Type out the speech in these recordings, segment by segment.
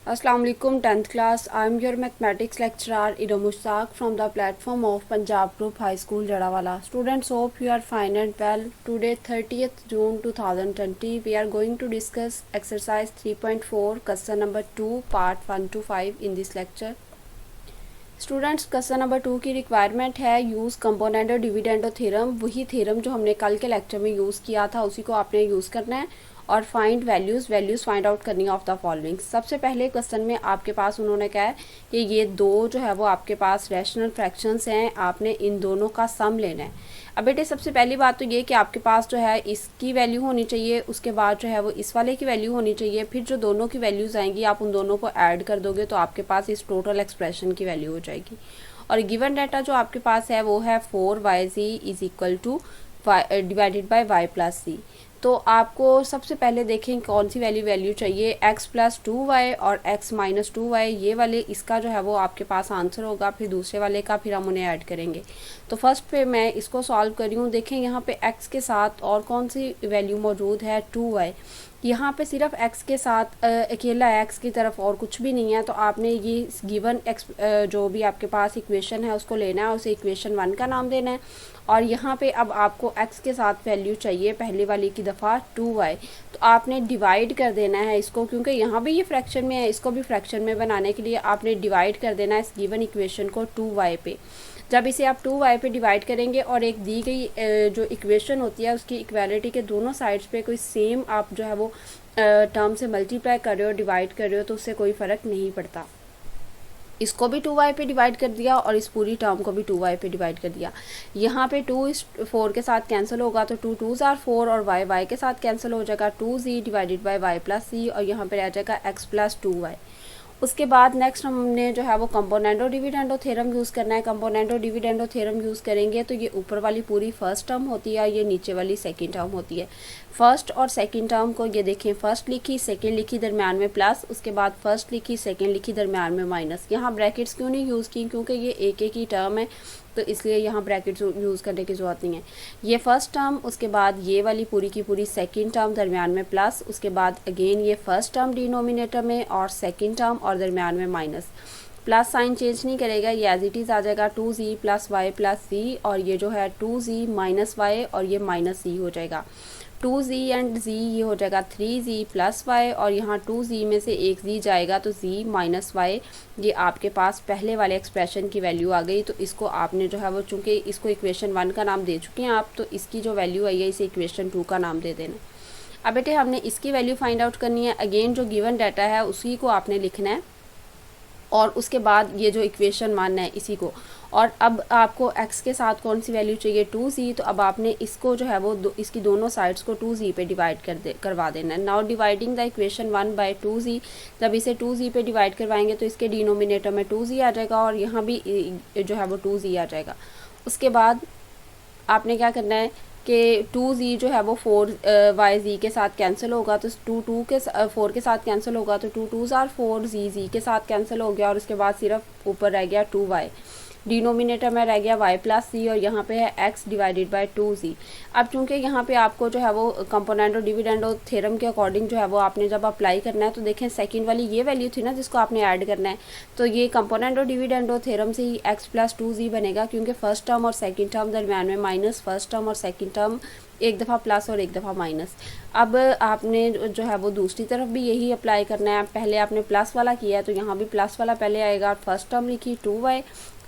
Assalamu alaikum 10th class. I am your mathematics lecturer Ida Mushtaq from the platform of Punjab Group High School Jadawala. Students, hope you are fine and well. Today 30th June 2020 we are going to discuss exercise 3.4 question number 2 part 1 to 5 in this lecture. Students question number 2 की requirement है use component और dividend theorem. वही theorem जो हमने कल के lecture में use किया था उसी को आपने यूज़ करना है और फाइंड वैल्यूज़ फाइंड आउट करनी है ऑफ द फॉलोइंग। सबसे पहले क्वेश्चन में आपके पास उन्होंने कहा है कि ये दो जो है वो आपके पास रैशनल फ्रैक्शंस हैं, आपने इन दोनों का सम लेना है। अब बेटे सबसे पहली बात तो ये कि आपके पास जो है इसकी वैल्यू होनी चाहिए, उसके बाद जो है वो इस वाले की वैल्यू होनी चाहिए, फिर जो दोनों की वैल्यूज़ आएंगी आप उन दोनों को ऐड कर दोगे तो आपके पास इस टोटल एक्सप्रेशन की वैल्यू हो जाएगी। और गिवन डाटा जो आपके पास है वो है 4yz is equal to divided by y plus C. तो आपको सबसे पहले देखें कौन सी वैल्यू चाहिए, x प्लस 2y और x माइनस 2y, ये वाले इसका जो है वो आपके पास आंसर होगा। फिर दूसरे वाले का फिर हम उन्हें ऐड करेंगे। तो फर्स्ट पे मैं इसको सॉल्व कर रही हूँ। देखें यहाँ पे x के साथ और कौन सी वैल्यू मौजूद है 2y। यहाँ पे सिर्फ x के साथ अकेला x की तरफ और कुछ भी नहीं है। तो आपने ये गिवन x जो भी आपके पास इक्वेशन है उसको लेना है, उसे इक्वेशन 1 का नाम देना है। और यहाँ पे अब आपको x के साथ वैल्यू चाहिए पहले वाली की दफ़ा 2y। तो आपने डिवाइड कर देना है इसको, क्योंकि यहाँ भी ये फ्रैक्शन में है, इसको भी फ्रैक्शन में बनाने के लिए आपने डिवाइड कर देना है इस गिवन इक्वेशन को 2y पे। जब इसे आप 2y पे डिवाइड करेंगे और एक दी गई जो इक्वेशन होती है उसकी इक्वालिटी के दोनों साइड्स पे कोई सेम आप जो है वो टर्म से मल्टीप्लाई कर रहे हो, डिवाइड कर रहे हो, तो उससे कोई फ़र्क नहीं पड़ता। इसको भी 2y पे डिवाइड कर दिया और इस पूरी टर्म को भी 2y पे डिवाइड कर दिया। यहाँ पे 2 इस 4 के साथ कैंसिल होगा तो 2 2s आर 4 और y के साथ कैंसिल हो जाएगा 2z divided by y plus C, और यहाँ पे रह जाएगा x प्लस 2y। उसके बाद नेक्स्ट हमने जो है वो कंपोनेंटो डिविडेंडो थ्योरम यूज़ करना है। कंपोनेंटो डिविडेंडो थ्योरम यूज़ करेंगे तो ये ऊपर वाली पूरी फर्स्ट टर्म होती है, ये नीचे वाली सेकंड टर्म होती है। फर्स्ट और सेकंड टर्म को ये देखें, फर्स्ट लिखी, सेकंड लिखी, दरम्यान में प्लस, उसके बाद फर्स्ट लिखी, सेकंड लिखी, दरम्यान में माइनस। यहाँ ब्रैकेट्स क्यों नहीं यूज़ की, क्योंकि ये एक ही टर्म है तो इसलिए यहाँ ब्रैकेट्स यूज़ करने की ज़रूरत नहीं है। ये फर्स्ट टर्म, उसके बाद ये वाली पूरी की पूरी सेकंड टर्म, दरम्यान में प्लस, उसके बाद अगेन ये फर्स्ट टर्म डिनोमिनेटर में और सेकंड टर्म और दरम्यान में माइनस। प्लस साइन चेंज नहीं करेगा, ये एज इट इज़ आ जाएगा 2z plus Y plus C, और ये जो है 2z माइनस वाई और ये माइनस सी हो जाएगा। 2z एंड z ये हो जाएगा 3z प्लस वाई, और यहाँ 2z में से एक z जाएगा तो z माइनस वाई। ये आपके पास पहले वाले एक्सप्रेशन की वैल्यू आ गई। तो इसको आपने जो है वो, चूँकि इसको इक्वेशन 1 का नाम दे चुके हैं आप, तो इसकी जो वैल्यू आई है इसे इक्वेशन 2 का नाम दे देना। अब बेटे हमने इसकी वैल्यू फाइंड आउट करनी है। अगेन जो गिवन डाटा है उसी को आपने लिखना है और उसके बाद ये जो इक्वेशन 1 है इसी को। और अब आपको x के साथ कौन सी वैल्यू चाहिए 2z, तो अब आपने इसको जो है वो इसकी दोनों साइड्स को 2z पे डिवाइड करवा देना है। Now dividing the equation 1 by 2z, जब इसे 2z पे डिवाइड करवाएंगे तो इसके डिनोमिनेटर में 2z आ जाएगा और यहाँ भी जो है वो 2z आ जाएगा। उसके बाद आपने क्या करना है कि 2z जो है वो 4yz के साथ कैंसिल होगा तो 4 के साथ कैंसिल होगा तो 2 2s आर 4, z के साथ कैंसिल हो गया और उसके बाद सिर्फ ऊपर रह गया 2y, डिनोमिनेटर में रह गया y प्लस सी, और यहाँ पे है x डिवाइडेड बाय 2z। अब चूंकि यहाँ पे आपको जो है वो कंपोनेंटो डिविडेंडो थ्योरम के अकॉर्डिंग जो है वो आपने जब अप्लाई करना है तो देखें सेकंड वाली ये वैल्यू थी ना जिसको आपने ऐड करना है, तो ये कंपोनेंटो डिविडेंडो थ्योरम से ही x प्लस 2z बनेगा, क्योंकि फर्स्ट टर्म और सेकेंड टर्म दरम्यान में माइनस, फर्स्ट टर्म और सेकेंड टर्म एक दफ़ा प्लस और एक दफ़ा माइनस। अब आपने जो है वो दूसरी तरफ भी यही अप्लाई करना है। पहले आपने प्लस वाला किया है तो यहाँ भी प्लस वाला पहले आएगा। फर्स्ट टर्म लिखी 2y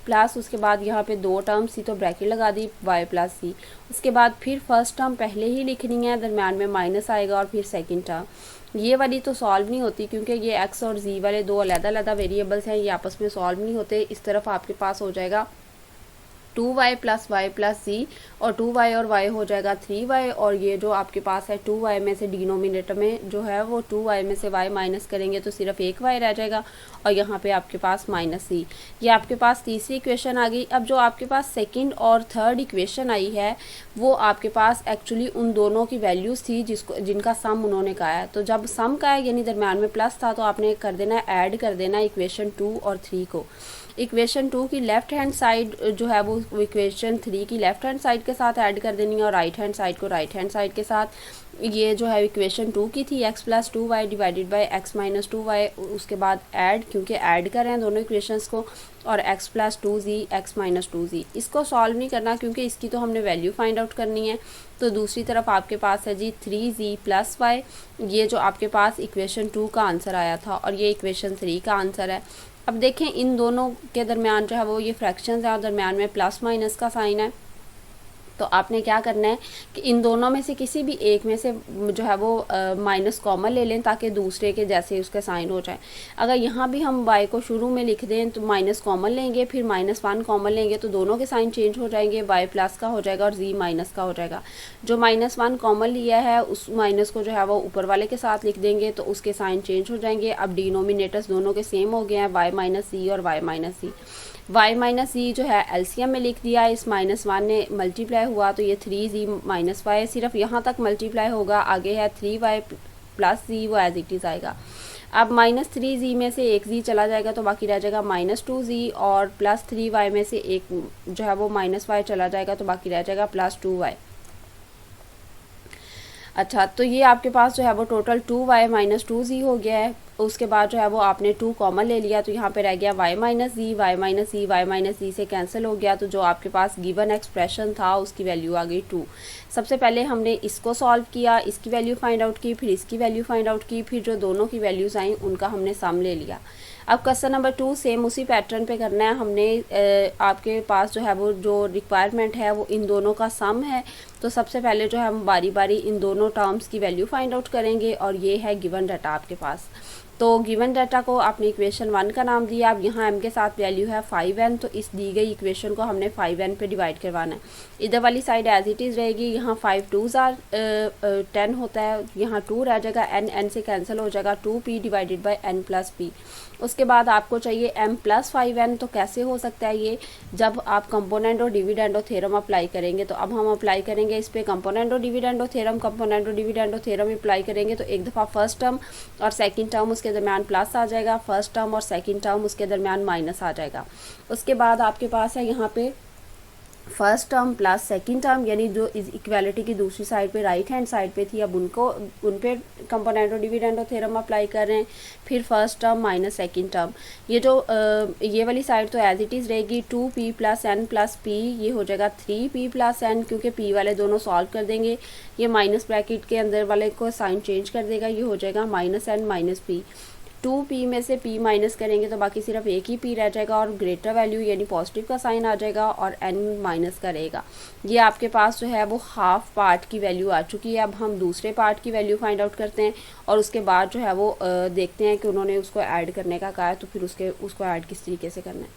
प्लस, उसके बाद यहाँ पे दो टर्म्स थी तो ब्रैकेट लगा दी y प्लस सी। उसके बाद फिर फर्स्ट टर्म पहले ही लिखनी है, दरम्यान में माइनस आएगा और फिर सेकंड टर्म। ये वाली तो सॉल्व नहीं होती क्योंकि ये x और z वाले दो अलग-अलग वेरिएबल्स हैं, ये आपस में सॉल्व नहीं होते। इस तरफ आपके पास हो जाएगा 2y plus Y plus C, और 2y और y हो जाएगा 3y, और ये जो आपके पास है 2y में से डिनोमिनेटर में जो है वो 2y में से y माइनस करेंगे तो सिर्फ एक y रह जाएगा, और यहाँ पे आपके पास माइनस सी। ये आपके पास तीसरी इक्वेशन आ गई। अब जो आपके पास सेकंड और थर्ड इक्वेशन आई है वो आपके पास एक्चुअली उन दोनों की वैल्यूज़ थी जिनका सम उन्होंने कहा है। तो जब सम का है यानी दरम्यान में प्लस था तो आपने कर देना है, ऐड कर देना है इक्वेशन 2 और 3 को। इक्वेशन 2 की लेफ़्ट हैंड साइड जो है वो इक्वेशन 3 की लेफ़्ट हैंड साइड के साथ ऐड कर देनी है और राइट हैंड साइड को राइट हैंड साइड के साथ। ये जो है इक्वेशन 2 की थी, x plus 2y divided by x minus 2y, उसके बाद ऐड, क्योंकि ऐड कर रहे हैं दोनों इक्वेशंस को, और x plus 2z x minus 2z। इसको सॉल्व नहीं करना क्योंकि इसकी तो हमने वैल्यू फाइंड आउट करनी है। तो दूसरी तरफ आपके पास है जी 3z प्लस y, ये जो आपके पास इक्वेशन 2 का आंसर आया था और ये इक्वेशन 3 का आंसर है। अब देखें इन दोनों के दरमियान जो है वो ये फ्रैक्शंस है और दरमियान में प्लस माइनस का साइन है। तो आपने क्या करना है कि इन दोनों में से किसी भी एक में से जो है वो माइनस कॉमन ले लें ताकि दूसरे के जैसे उसका साइन हो जाए। अगर यहाँ भी हम y को शुरू में लिख दें तो माइनस कॉमन लेंगे, फिर -1 कॉमन लेंगे तो दोनों के साइन चेंज हो जाएंगे, y प्लस का हो जाएगा और z माइनस का हो जाएगा। जो -1 कॉमन लिया है उस माइनस को जो है वो ऊपर वाले के साथ लिख देंगे तो उसके साइन चेंज हो जाएंगे। अब डिनोमिनेटर्स दोनों के सेम हो गए हैं, y माइनस c और y minus c। y minus C जो है एलसीएम में लिख दिया, इस -1 ने मल्टीप्लाई हुआ तो ये 3z माइनस वाई, सिर्फ यहाँ तक मल्टीप्लाई होगा, आगे है 3y प्लस z, वो एज इट इज़ आएगा। अब -3z में से एक z चला जाएगा तो बाकी रह जाएगा -2z, और +3y में से एक जो है वो -y चला जाएगा तो बाकी रह जाएगा +2y। अच्छा, तो ये आपके पास जो है वो टोटल 2y माइनस 2z हो गया है। उसके बाद जो है वो आपने 2 कॉमन ले लिया तो यहाँ पे रह गया y minus z, y minus z, y minus z से कैंसिल हो गया। तो जो आपके पास गिवन एक्सप्रेशन था उसकी वैल्यू आ गई 2। सबसे पहले हमने इसको सॉल्व किया, इसकी वैल्यू फाइंड आउट की, फिर इसकी वैल्यू फाइंड आउट की, फिर जो दोनों की वैल्यूज़ आई उनका हमने सम ले लिया। अब क्वेश्चन नंबर 2 सेम उसी पैटर्न पे करना है हमने। आपके पास जो है वो जो रिक्वायरमेंट है वो इन दोनों का सम है। तो सबसे पहले जो है हम बारी बारी इन दोनों टर्म्स की वैल्यू फाइंड आउट करेंगे और ये है गिवन डाटा आपके पास। तो गिवन डाटा को आपने इक्वेशन 1 का नाम दिया। अब यहाँ m के साथ वैल्यू है 5n, तो इस दी गई इक्वेशन को हमने 5n पे डिवाइड करवाना है। इधर वाली साइड एज इट इज़ रहेगी, यहाँ 5 2s आर 10 होता है, यहाँ 2 रह जाएगा, n से कैंसिल हो जाएगा, 2p divided by n plus p। उसके बाद आपको चाहिए m प्लस 5n। तो कैसे हो सकता है ये, जब आप कंपोनेंट और डिविडेंडो थ्योरम अप्लाई करेंगे। तो अब हम अप्लाई करेंगे इस पर कंपोनेंट और डिविडेंडो थ्योरम। कंपोनेंट और डिविडेंडो थ्योरम अप्लाई करेंगे तो एक दफ़ा फर्स्ट टर्म और सेकंड टर्म उसके दरमियान प्लस आ जाएगा, फर्स्ट टर्म और सेकंड टर्म उसके दरमियान माइनस आ जाएगा। उसके बाद आपके पास है यहाँ पे first term plus second term, यानी जो इस इक्वालिटी की दूसरी साइड पे राइट हैंड साइड पे थी, अब उन पे कंपोनेंटो डिविडेंडो थ्योरम अप्लाई कर रहे हैं। फिर first term minus second term, ये जो ये वाली साइड तो एज इट इज़ रहेगी 2p plus n plus p, ये हो जाएगा 3p प्लस n, क्योंकि p वाले दोनों सॉल्व कर देंगे। ये माइनस ब्रैकेट के अंदर वाले को साइन चेंज कर देगा, ये हो जाएगा -n माइनस p। 2p में से p माइनस करेंगे तो बाकी सिर्फ एक ही p रह जाएगा और ग्रेटर वैल्यू यानी पॉजिटिव का साइन आ जाएगा और n माइनस का रहेगा। ये आपके पास जो है वो हाफ पार्ट की वैल्यू आ चुकी है। अब हम दूसरे पार्ट की वैल्यू फाइंड आउट करते हैं और उसके बाद जो है वो देखते हैं कि उन्होंने उसको ऐड करने का कहा है तो फिर उसको ऐड किस तरीके से करना है।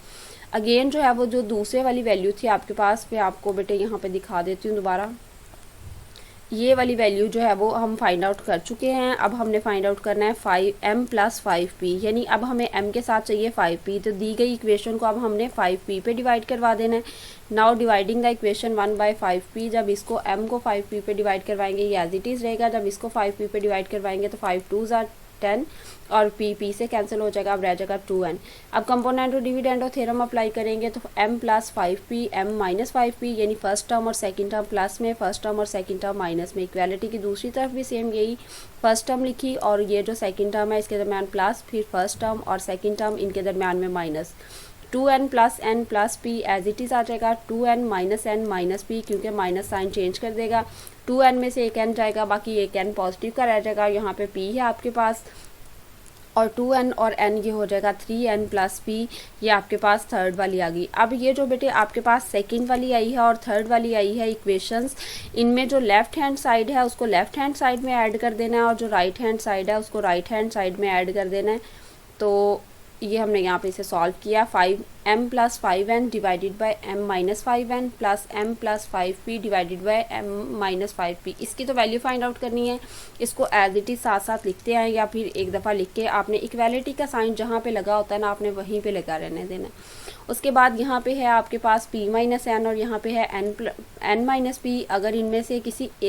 अगेन जो है वो जो दूसरे वाली वैल्यू थी आपके पास, मैं आपको बेटे यहाँ पर दिखा देती हूँ दोबारा। ये वाली वैल्यू जो है वो हम फाइंड आउट कर चुके हैं। अब हमने फाइंड आउट करना है 5m प्लस 5p, यानी अब हमें m के साथ चाहिए 5p। तो दी गई इक्वेशन को अब हमने 5p पे डिवाइड करवा देना है। Now dividing the equation 1 by 5p, जब इसको m को 5p पे डिवाइड करवाएंगे ये एज इट इज़ रहेगा, जब इसको 5p पे डिवाइड करवाएंगे तो 5 2s आर 10 और p से कैंसिल हो जाएगा, अब रह जाएगा 2n। अब कंपोनेंटो डिविडेंडो थ्योरम अप्लाई करेंगे तो m plus 5p m minus 5p, यानी फर्स्ट टर्म और सेकंड टर्म प्लस में, फर्स्ट टर्म और सेकंड टर्म माइनस में। इक्वालिटी की दूसरी तरफ भी सेम यही, फर्स्ट टर्म लिखी और ये जो सेकंड टर्म है इसके दरमियान प्लस, फिर फर्स्ट टर्म और सेकंड टर्म इनके दरमियान में minus. 2n plus n plus p as it is आ जाएगा 2n minus n minus p, क्योंकि माइनस साइन चेंज कर देगा। 2n में से एक n जाएगा, बाकी एक n पॉजिटिव का रह जाएगा। यहाँ पे p है आपके पास और 2n और n ये हो जाएगा 3n प्लस p, ये आपके पास थर्ड वाली आ गई। अब ये जो बेटे आपके पास सेकंड वाली आई है और थर्ड वाली आई है इक्वेशंस, इनमें जो लेफ़्ट हैंड साइड है उसको लेफ़्ट हैंड साइड में ऐड कर देना है और जो राइट हैंड साइड है उसको राइट हैंड साइड में ऐड कर देना है। तो ये हमने यहाँ पे इसे सॉल्व किया। 5m plus 5n divided by m minus 5n plus m plus 5p divided by m minus 5p। इसकी तो वैल्यू फाइंड आउट करनी है, इसको एज इट इज़ साथ साथ लिखते हैं या फिर एक दफ़ा लिख के आपने इक्वालिटी का साइन जहाँ पे लगा होता है ना आपने वहीं पे लगा रहने देना। उसके बाद यहाँ पे है आपके पास p माइनस n और यहाँ पे है n माइनस p। अगर इनमें से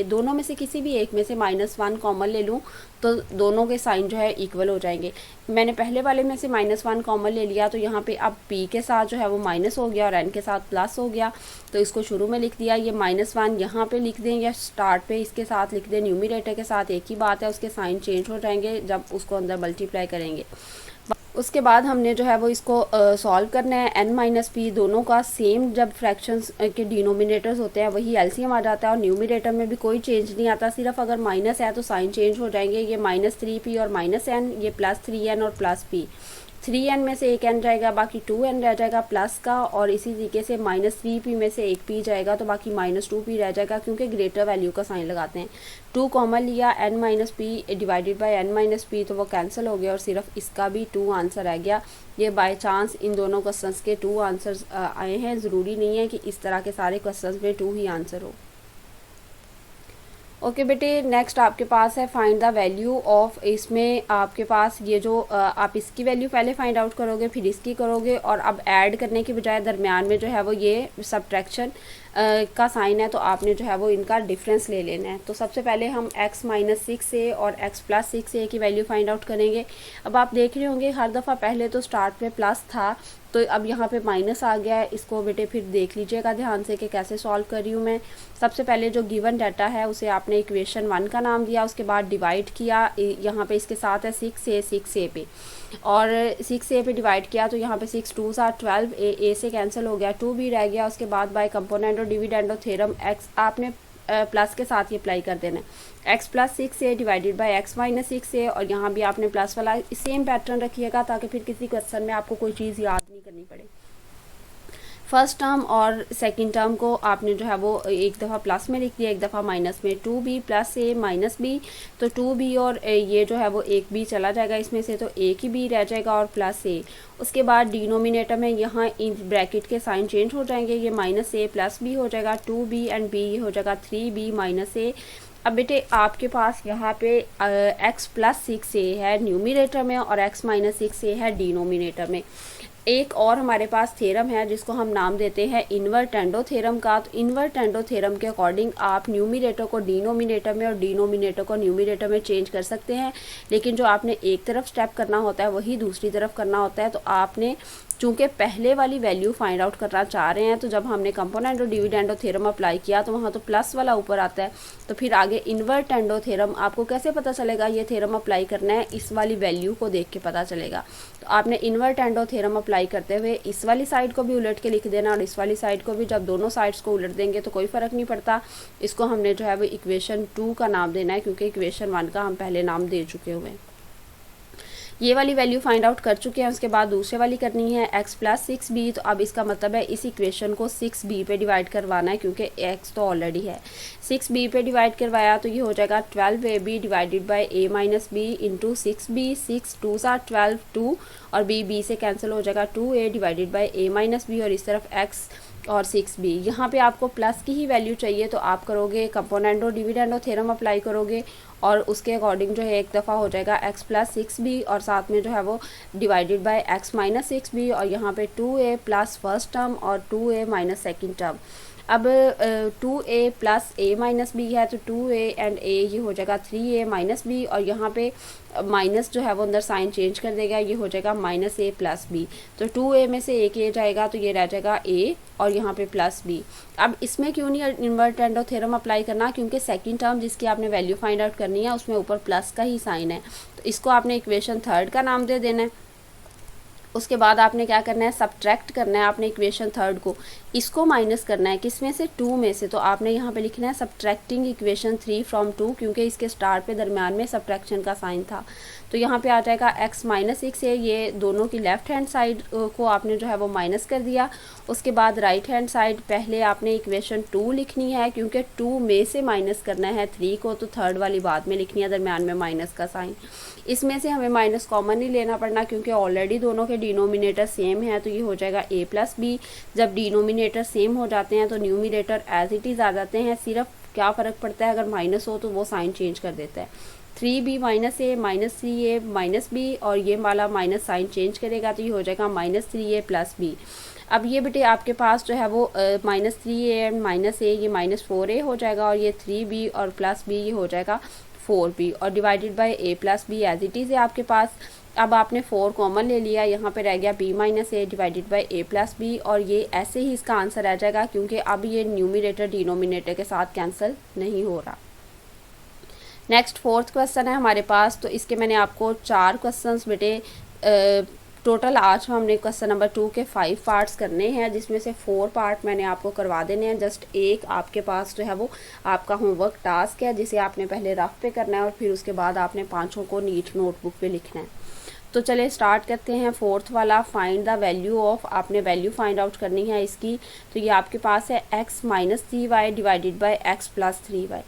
दोनों में से किसी भी एक में से -1 कॉमन ले लूँ तो दोनों के साइन जो है इक्वल हो जाएंगे। मैंने पहले वाले में से -1 कॉमन ले लिया तो यहाँ पे अब p के साथ जो है वो माइनस हो गया और n के साथ प्लस हो गया, तो इसको शुरू में लिख दिया। ये -1 यहाँ पे लिख दें या स्टार्ट पे इसके साथ लिख दें, न्यूमरेटर के साथ एक ही बात है, उसके साइन चेंज हो जाएंगे जब उसको अंदर मल्टीप्लाई करेंगे। उसके बाद हमने जो है वो इसको सॉल्व करना है। n-p दोनों का सेम जब फ्रैक्शंस के डिनोमिनेटर्स होते हैं वही एलसीएम आ जाता है, और न्यूमरेटर में भी कोई चेंज नहीं आता, सिर्फ अगर माइनस है तो साइन चेंज हो जाएंगे। ये -3p और -n, ये +3n और +p। 3n में से एक n जाएगा, बाकी 2n रह जाएगा प्लस का, और इसी तरीके से -3p में से एक p जाएगा तो बाकी -2p रह जाएगा, क्योंकि ग्रेटर वैल्यू का साइन लगाते हैं। 2 कॉमन लिया, n-p डिवाइडेड बाय n-p, तो वो कैंसिल हो गया और सिर्फ इसका भी 2 आंसर रह गया। ये बाय चांस इन दोनों क्वेश्चंस के 2 आंसर्स आए हैं, ज़रूरी नहीं है कि इस तरह के सारे क्वेश्चंस में 2 ही आंसर हो। ओके बेटे, नेक्स्ट आपके पास है फाइंड द वैल्यू ऑफ। इसमें आपके पास ये जो आप इसकी वैल्यू पहले फाइंड आउट करोगे, फिर इसकी करोगे, और अब ऐड करने के बजाय दरमियान में जो है वो ये सब्ट्रैक्शन का साइन है, तो आपने जो है वो इनका डिफरेंस ले लेना है। तो सबसे पहले हम x - 6a और x + 6a की वैल्यू फाइंड आउट करेंगे। अब आप देख रहे होंगे हर दफ़ा पहले तो स्टार्ट में प्लस था, तो अब यहाँ पे माइनस आ गया है। इसको बेटे फिर देख लीजिएगा ध्यान से कि कैसे सॉल्व कर रही हूँ मैं। सबसे पहले जो गिवन डाटा है उसे आपने इक्वेशन 1 का नाम दिया, उसके बाद डिवाइड किया। यहाँ पे इसके साथ है 6a पे, और 6a पे डिवाइड किया तो यहाँ पे 6 2 12, a से कैंसिल हो गया, 2b रह गया। उसके बाद बाय कंपोनेंट और डिविडेंड थ्योरम x आपने प्लस के साथ ये अप्लाई कर देना है। x + 6a divided by x - 6a, और यहाँ भी आपने प्लस वाला सेम पैटर्न रखिएगा ताकि फिर किसी क्वेश्चन में आपको कोई चीज़ याद नहीं करनी पड़े। फर्स्ट टर्म और सेकंड टर्म को आपने जो है वो एक दफ़ा प्लस में लिख दिया, एक दफ़ा माइनस में। 2b + a - b, तो 2b और ये जो है वो एक b चला जाएगा इसमें से, तो एक ही b रह जाएगा और प्लस a। उसके बाद डिनोमिनेटर में यहाँ इन ब्रैकेट के साइन चेंज हो जाएंगे, ये -a + b हो जाएगा, 2b एंड b ये हो जाएगा 3b - a। अब बेटे आपके पास यहाँ पे x + 6a है न्यूमरेटर में और x - 6a है डिनोमिनेटर में। एक और हमारे पास थ्योरम है जिसको हम नाम देते हैं इन्वर्टेंडो थ्योरम का। तो इन्वर्टेंडो थ्योरम के अकॉर्डिंग आप न्यूमरेटर को डिनोमिनेटर में और डिनोमिनेटर को न्यूमरेटर में चेंज कर सकते हैं, लेकिन जो आपने एक तरफ स्टेप करना होता है वही दूसरी तरफ करना होता है। तो आपने चूँकि पहले वाली वैल्यू फाइंड आउट करना चाह रहे हैं, तो जब हमने कंपोनेंट और डिविडेंडो थ्योरम अप्लाई किया तो वहाँ तो प्लस वाला ऊपर आता है, तो फिर आगे इन्वर्टेंडो थ्योरम आपको कैसे पता चलेगा ये थ्योरम अप्लाई करना है, इस वाली वैल्यू को देख के पता चलेगा। तो आपने इन्वर्टेंडो थ्योरम अप्लाई करते हुए इस वाली साइड को भी उलट के लिख देना और इस वाली साइड को भी। जब दोनों साइड्स को उलट देंगे तो कोई फ़र्क नहीं पड़ता। इसको हमने जो है वो इक्वेशन 2 का नाम देना है, क्योंकि इक्वेशन 1 का हम पहले नाम दे चुके हुए हैं। ये वाली वैल्यू फाइंड आउट कर चुके हैं। उसके बाद दूसरे वाली करनी है x + 6b, तो अब इसका मतलब है इस इक्वेशन को 6b पे डिवाइड करवाना है, क्योंकि x तो ऑलरेडी है। 6b पे डिवाइड करवाया तो ये हो जाएगा 12ab divided by a - b into 6b। 6 2 12, 2 और b से कैंसिल हो जाएगा, 2a divided by a - b, और इस तरफ x और 6b। यहाँ पे आपको प्लस की ही वैल्यू चाहिए तो आप करोगे कंपोनेंडो डिविडेंडो थ्योरम अप्लाई करोगे, और उसके अकॉर्डिंग जो है एक दफ़ा हो जाएगा x + 6b, और साथ में जो है वो डिवाइडेड बाय x - 6b, और यहाँ पे 2a प्लस फर्स्ट टर्म और 2a माइनस सेकेंड टर्म। अब 2a + a - b है, तो 2a एंड a ये हो जाएगा 3a - b, और यहाँ पे माइनस जो है वो अंदर साइन चेंज कर देगा, ये हो जाएगा -a + b। तो 2a में से एक a जाएगा तो ये रह जाएगा a, और यहाँ पे +b। अब इसमें क्यों नहीं इन्वर्टेंडो थ्योरम अप्लाई करना, क्योंकि सेकंड टर्म जिसकी आपने वैल्यू फाइंड आउट करनी है उसमें ऊपर प्लस का ही साइन है, तो इसको आपने इक्वेशन 3 का नाम दे देना है। उसके बाद आपने क्या करना है, सब्ट्रैक्ट करना है आपने इक्वेशन 3 को, इसको माइनस करना है किस में से, 2 में से। तो आपने यहाँ पे लिखना है सब्ट्रैक्टिंग इक्वेशन 3 फ्रॉम 2, क्योंकि इसके स्टार पे दरमियान में सब्ट्रैक्शन का साइन था। तो यहाँ पे आ जाएगा x - 6a, ये दोनों की लेफ़्ट हैंड साइड को आपने जो है वो माइनस कर दिया। उसके बाद राइट हैंड साइड पहले आपने इक्वेशन 2 लिखनी है, क्योंकि 2 में से माइनस करना है 3 को, तो थर्ड वाली बाद में लिखनी है, दरमियान में माइनस का साइन। इसमें से हमें माइनस कॉमन नहीं लेना पड़ना, क्योंकि ऑलरेडी दोनों के डिनोमिनेटर सेम है, तो ये हो जाएगा a + b। जब डिनोमिनेटर सेम हो जाते हैं तो न्यूमिनेटर एज इट इज़ आ जाते हैं, सिर्फ क्या फ़र्क पड़ता है, अगर माइनस हो तो वो साइन चेंज कर देता है। 3b - a -3a - b, और ये वाला माइनस साइन चेंज करेगा तो ये हो जाएगा -3a + b। अब ये बेटे आपके पास जो है वो -3a एंड -a ये -4a हो जाएगा, और ये 3b और +b ये हो जाएगा 4b, और divided by a + b as it is है आपके पास। अब आपने 4 कॉमन ले लिया, यहाँ पे रह गया b minus a divided by a plus b, और ये ऐसे ही इसका आंसर रह जाएगा क्योंकि अब ये न्यूमिनेटर डिनोमिनेटर के साथ कैंसिल नहीं हो रहा। नेक्स्ट 4th क्वेश्चन है हमारे पास। तो इसके मैंने आपको 4 क्वेश्चंस बेटे टोटल आज हमने क्वेश्चन नंबर 2 के 5 पार्ट्स करने हैं, जिसमें से 4 पार्ट मैंने आपको करवा देने हैं। जस्ट एक आपके पास जो है वो आपका होमवर्क टास्क है, जिसे आपने पहले रफ पे करना है और फिर उसके बाद आपने 5 को नीट नोटबुक पे लिखना है। तो चलिए स्टार्ट करते हैं। 4th वाला, फाइंड द वैल्यू ऑफ, आपने वैल्यू फाइंड आउट करनी है इसकी। तो ये आपके पास है x minus 3y divided by x plus 3y।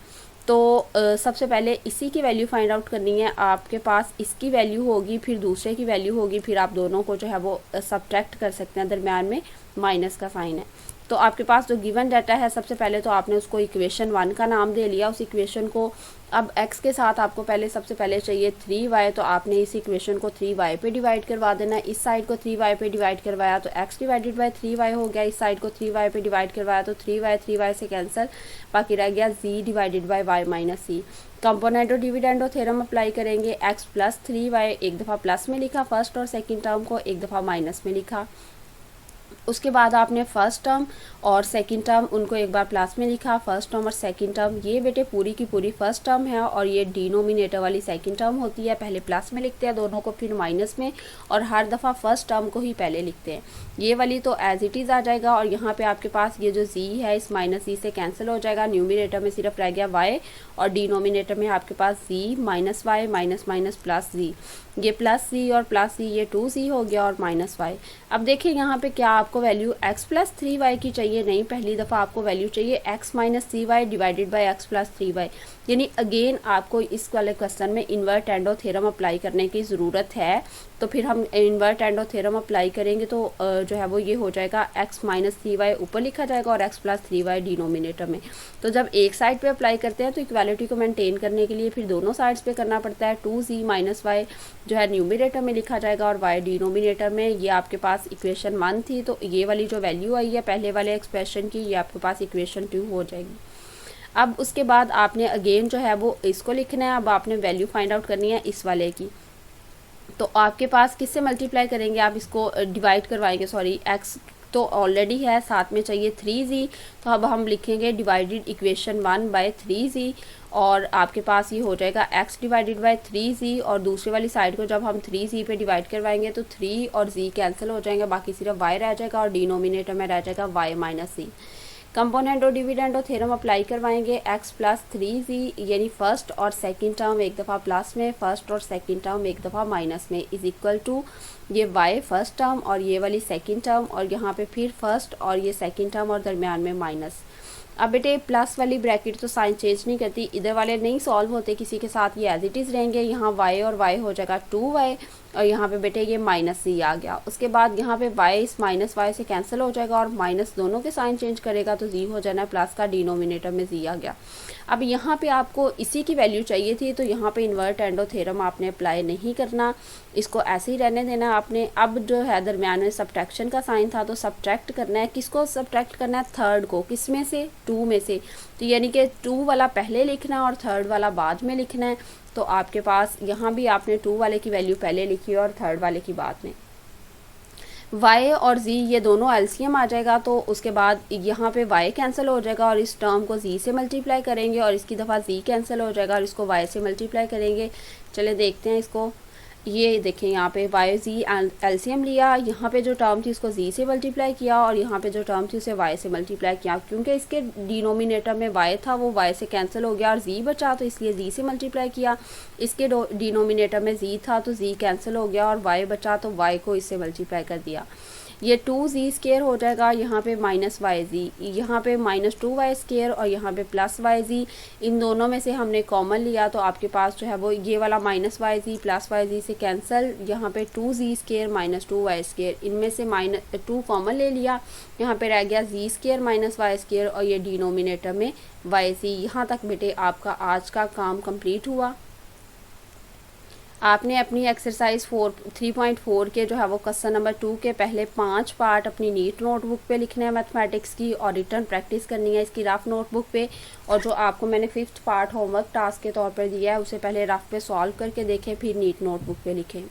तो सबसे पहले इसी की वैल्यू फाइंड आउट करनी है। आपके पास इसकी वैल्यू होगी, फिर दूसरे की वैल्यू होगी, फिर आप दोनों को जो है वो सब्ट्रैक्ट कर सकते हैं, दरम्यान में माइनस का साइन है। तो आपके पास जो गिवन डाटा है, सबसे पहले तो आपने उसको इक्वेशन 1 का नाम दे लिया। उस इक्वेशन को अब x के साथ आपको सबसे पहले चाहिए 3y, तो आपने इस इक्वेशन को 3y पे डिवाइड करवा देना है। इस साइड को 3y पे डिवाइड करवाया तो x डिवाइडेड बाई 3y हो गया। इस साइड को 3y पे डिवाइड करवाया तो 3y से कैंसिल, बाकी रह गया z divided by y minus c। कंपोनेंटो dividendo theorem apply करेंगे। x प्लस 3y एक दफ़ा प्लस में लिखा फर्स्ट और सेकेंड टर्म को, एक दफ़ा माइनस में लिखा। उसके बाद आपने फर्स्ट टर्म और सेकंड टर्म उनको एक बार प्लस में लिखा, फर्स्ट टर्म और सेकंड टर्म। ये बेटे पूरी की पूरी फर्स्ट टर्म है और ये डिनोमिनेटर वाली सेकंड टर्म होती है। पहले प्लस में लिखते हैं दोनों को, फिर माइनस में, और हर दफ़ा फर्स्ट टर्म को ही पहले लिखते हैं। ये वाली तो एज इट इज़ आ जाएगा। और यहाँ पे आपके पास ये जो z है इस माइनस z से कैंसिल हो जाएगा। न्यूमिनेटर में सिर्फ रह गया y और डिनोमिनेटर में आपके पास z minus y minus minus plus z। ये प्लस z और प्लस z, ये 2z हो गया और माइनस y। अब देखिए यहाँ पे क्या आपको वैल्यू x प्लस 3y की चाहिए, नहीं, पहली दफ़ा आपको वैल्यू चाहिए x minus 3y divided by x plus 3y। यानी अगेन आपको इस वाले क्वेश्चन में इन्वर्ट एंडो थ्योरम अप्लाई करने की ज़रूरत है। तो फिर हम इन्वर्ट एंडो थ्योरम अप्लाई करेंगे तो जो है वो ये हो जाएगा x माइनस 3y ऊपर लिखा जाएगा और x प्लस 3y डिनोमिनेटर में। तो जब एक साइड पे अप्लाई करते हैं तो इक्वालिटी को मेंटेन करने के लिए फिर दोनों साइड्स पे करना पड़ता है। 2z माइनस y जो है न्यूमिनेटर में लिखा जाएगा और y डिनोमिनेटर में। ये आपके पास इक्वेशन 1 थी, तो ये वाली जो वैल्यू आई है पहले वाले एक्सप्रेशन की, ये आपके पास इक्वेशन 2 हो जाएगी। अब उसके बाद आपने अगेन जो है वो इसको लिखना है। अब आपने वैल्यू फाइंड आउट करनी है इस वाले की। तो आपके पास किससे मल्टीप्लाई करेंगे, आप इसको डिवाइड करवाएंगे, सॉरी x तो ऑलरेडी है, साथ में चाहिए 3z। तो अब हम लिखेंगे डिवाइडेड इक्वेशन 1 बाय 3z, और आपके पास ये हो जाएगा x डिवाइडेड बाय 3z। और दूसरी वाली साइड को जब हम 3z पे डिवाइड करवाएंगे तो 3 और z कैंसिल हो जाएंगे, बाकी सिर्फ y रह जाएगा और डिनोमिनेटर में रह जाएगा y माइनस c। कंपोनेंट और डिविडेंडो थ्योरम अप्लाई करवाएंगे। x प्लस 3z यानी फर्स्ट और सेकंड टर्म एक दफ़ा प्लस में, फर्स्ट और सेकंड टर्म एक दफ़ा माइनस में, इज इक्वल टू ये y फर्स्ट टर्म और ये वाली सेकंड टर्म, और यहाँ पे फिर फर्स्ट और ये सेकंड टर्म और दरमियान में माइनस। अब बेटे प्लस वाली ब्रैकेट तो साइन चेंज नहीं करती, इधर वाले नहीं सॉल्व होते किसी के साथ, ये एज इट इज़ रहेंगे। यहाँ y और y हो जाएगा 2y और यहाँ पे बेटे ये माइनस c आ गया। उसके बाद यहाँ पे y इस माइनस y से कैंसिल हो जाएगा और माइनस दोनों के साइन चेंज करेगा तो z हो जाना है, प्लस का डिनोमिनेटर में z आ गया। अब यहाँ पे आपको इसी की वैल्यू चाहिए थी, तो यहाँ पे इन्वर्ट एंडो थ्योरम आपने अप्लाई नहीं करना, इसको ऐसे ही रहने देना आपने। अब जो है दरम्यान में सब्ट्रैक्शन का साइन था, तो सब्ट्रैक्ट करना है। किसको सब्ट्रैक्ट करना है, थर्ड को। किस में से, 2 में से। तो यानी कि 2 वाला पहले लिखना है और थर्ड वाला बाद में लिखना है। तो आपके पास यहाँ भी आपने 2 वाले की वैल्यू पहले लिखी और थर्ड वाले की बाद में। y और z ये दोनों एलसीएम आ जाएगा, तो उसके बाद यहाँ पे y कैंसिल हो जाएगा और इस टर्म को z से मल्टीप्लाई करेंगे और इसकी दफ़ा z कैंसिल हो जाएगा और इसको y से मल्टीप्लाई करेंगे। चले देखते हैं इसको। ये देखें यहाँ पे y z एलसीएम लिया, यहाँ पे जो टर्म थी उसको z से मल्टीप्लाई किया और यहाँ पे जो टर्म थी उसे y से मल्टीप्लाई किया। क्योंकि इसके डिनोमिनेटर में y था वो y से कैंसिल हो गया और z बचा, तो इसलिए z से मल्टीप्लाई किया। इसके डिनोमिनेटर में z था तो z कैंसिल हो गया और y बचा, तो y को इससे मल्टीप्लाई कर दिया। ये 2z स्केयर हो जाएगा, यहाँ पे माइनस yz, यहाँ पे माइनस 2y स्केयर और यहाँ पे प्लस yz। इन दोनों में से हमने कॉमन लिया तो आपके पास जो है वो ये वाला माइनस yz प्लस yz से कैंसिल, यहाँ पे 2z square minus 2y square, इनमें से माइनस 2 कॉमन ले लिया, यहाँ पे रह गया z square minus y square और ये डिनोमिनेटर में yz। यहाँ तक बेटे आपका आज का काम कंप्लीट हुआ। आपने अपनी एक्सरसाइज 3.4 के जो है वो क्वेश्चन नंबर 2 के पहले 5 पार्ट अपनी नीट नोटबुक पे लिखने हैं मैथमेटिक्स की, और रिटर्न प्रैक्टिस करनी है इसकी रफ नोटबुक पे। और जो आपको मैंने 5th पार्ट होमवर्क टास्क के तौर पर दिया है उसे पहले रफ पे सॉल्व करके देखें, फिर नीट नोटबुक पे लिखें।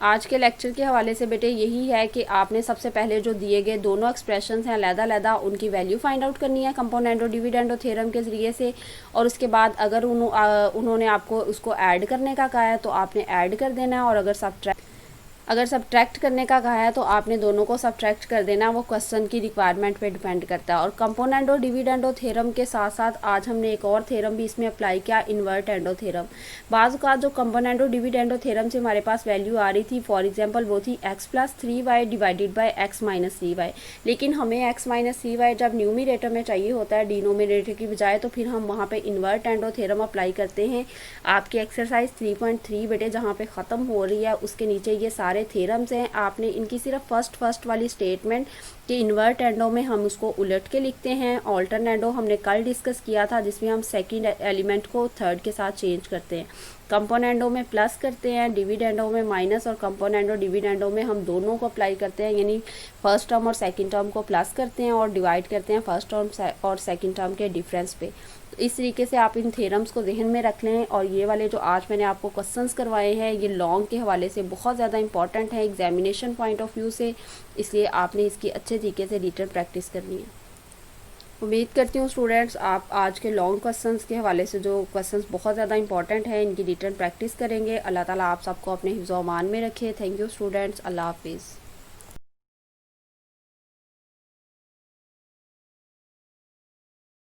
आज के लेक्चर के हवाले से बेटे यही है कि आपने सबसे पहले जो दिए गए दोनों एक्सप्रेशंस हैं अलग-अलग उनकी वैल्यू फाइंड आउट करनी है कंपोनेंडो डिविडेंडो थ्योरम के ज़रिए से, और उसके बाद अगर उन्होंने आपको उसको ऐड करने का कहा है तो आपने ऐड कर देना है, और अगर सब्ट्रैक्ट करने का कहा है तो आपने दोनों को सब्ट्रैक्ट कर देना। वो क्वेश्चन की रिक्वायरमेंट पे डिपेंड करता है। और कंपोनेंडो डिविडेंडो थ्योरम के साथ साथ आज हमने एक और थ्योरम भी इसमें अप्लाई किया, इन्वर्ट एंडो थ्योरम। बाज़ का जो कंपोनेंडो डिविडेंडो थ्योरम से हमारे पास वैल्यू आ रही थी, फॉर एग्जांपल वो थी x+3y डिवाइडेड बाय x-3y, लेकिन हमें x-3y जब न्यूमरेटर में चाहिए होता है डिनोमिनेटर की बजाय, तो फिर हम वहाँ पे इन्वर्ट एंडो थ्योरम अप्लाई करते हैं। आपकी एक्सरसाइज 3.3 बेटे जहाँ पे ख़त्म हो रही है उसके नीचे ये सारे थ्योरम्स हैं। आपने इनकी सिर्फ फर्स्ट वाली स्टेटमेंट कि इन्वर्ट एंडो में हम उसको उलट के लिखते हैं, ऑल्टरनेडो हमने कल डिस्कस किया था जिसमें हम सेकंड एलिमेंट को थर्ड के साथ चेंज करते हैं, कंपोनेंडो में प्लस करते हैं, डिविडेंडो में माइनस, और कंपोनेंडो डिविडेंडो में हम दोनों को अप्लाई करते हैं, यानी फर्स्ट टर्म और सेकंड टर्म को प्लस करते हैं और डिवाइड करते हैं फर्स्ट टर्म और सेकंड टर्म के डिफरेंस पे। इस तरीके से आप इन थ्योरम्स को जहन में रख लें। और ये वाले जो आज मैंने आपको क्वेश्चंस करवाए हैं ये लॉन्ग के हवाले से बहुत ज़्यादा इंपॉर्टेंट है एग्जामिनेशन पॉइंट ऑफ व्यू से, इसलिए आपने इसकी अच्छे तरीके से रिटन प्रैक्टिस करनी है। उम्मीद करती हूँ स्टूडेंट्स आप आज के लॉन्ग क्वेश्चंस के हवाले से जो क्वेश्चंस बहुत ज़्यादा इंपॉर्टेंट है इनकी रिटन प्रैक्टिस करेंगे। अल्लाह ताला आप सबको अपने हिफ्ज़-ओ-अमान में रखे। थैंक यू स्टूडेंट्स, अल्लाह हाफिज़।